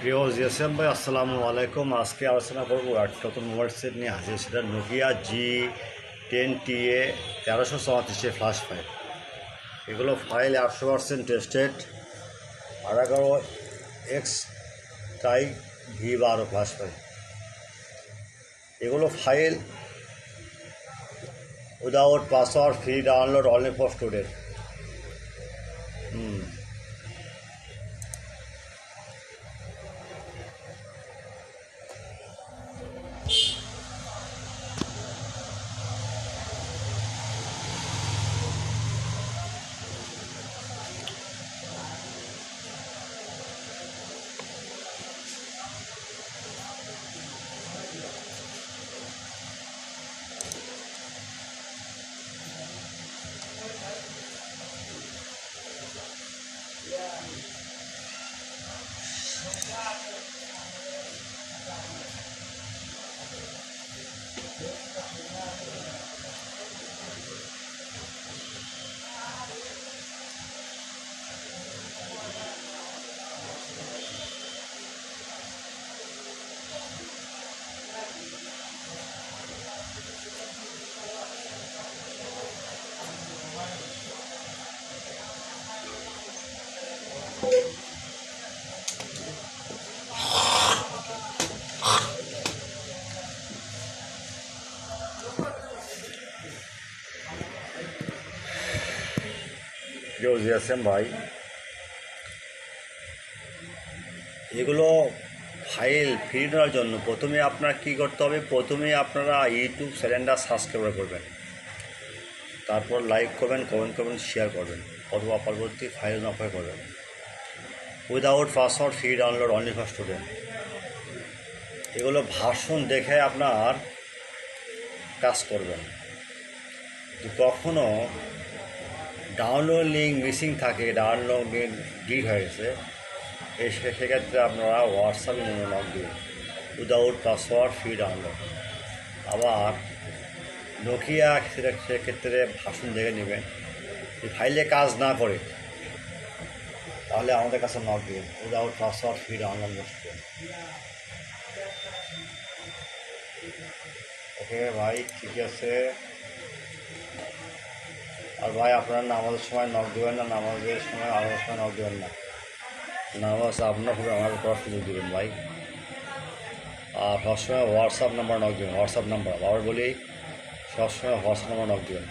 প্রিয় জিএসএম ভাই, আসসালামু আলাইকুম। আজকে আলোচনা করবো একটা নতুন মোবাইল সেট নিয়ে হাজির, সেটা নোকিয়া G10 1334 ফ্ল্যাশ ফাইল। এগুলো file 100% tested, 11X type V12 flash file. এগুলো file without password, free download, only for student. প্রিয় জিএসএম ভাই, এগুলো ফাইল ফ্রি নেওয়ার জন্য প্রথমে আপনার কী করতে হবে? প্রথমে আপনারা ইউটিউব চ্যানেলটা সাবস্ক্রাইব করবেন, তারপর লাইক করবেন, কমেন্ট করবেন, শেয়ার করবেন, অথবা পরবর্তী ফাইল অফার করবেন। Without password, free download, only for student. এগুলো ভার্সন দেখে আপনার কাজ করবেন। কখনো ডাউনলোড লিঙ্ক মিসিং থাকে, ডাউনলোড লিঙ্ক ডিলিট হয়ে গেছে, সেক্ষেত্রে আপনারা হোয়াটসঅ্যাপে নক দিন, উইদাউট পাসওয়ার্ড, ফ্রি ডাউনলোড। আবার নোকিয়া সেক্ষেত্রে ভার্সন দেখে নেবেন। এই ফাইলে কাজ না করে তাহলে আমাদের কাছে নক দিন, উইদাউট পাসওয়ার্ড, ফ্রি ডাউনলোড করতে। ওকে ভাই, ঠিক আছে। আর ভাই, আপনারা নামাজের সময় নক দেবেন না, নামাজের সময় আলাদার সময় নক দেবেন না। নামাজ আপনার হবে, আমাদের করার সুযোগ দেবেন ভাই। আর সবসময় হোয়াটসঅ্যাপ নাম্বার নক দেবেন, হোয়াটসঅ্যাপ নাম্বার আবার বলি, সবসময় হোয়াটসঅ্যাপ নাম্বার নক দেবেন।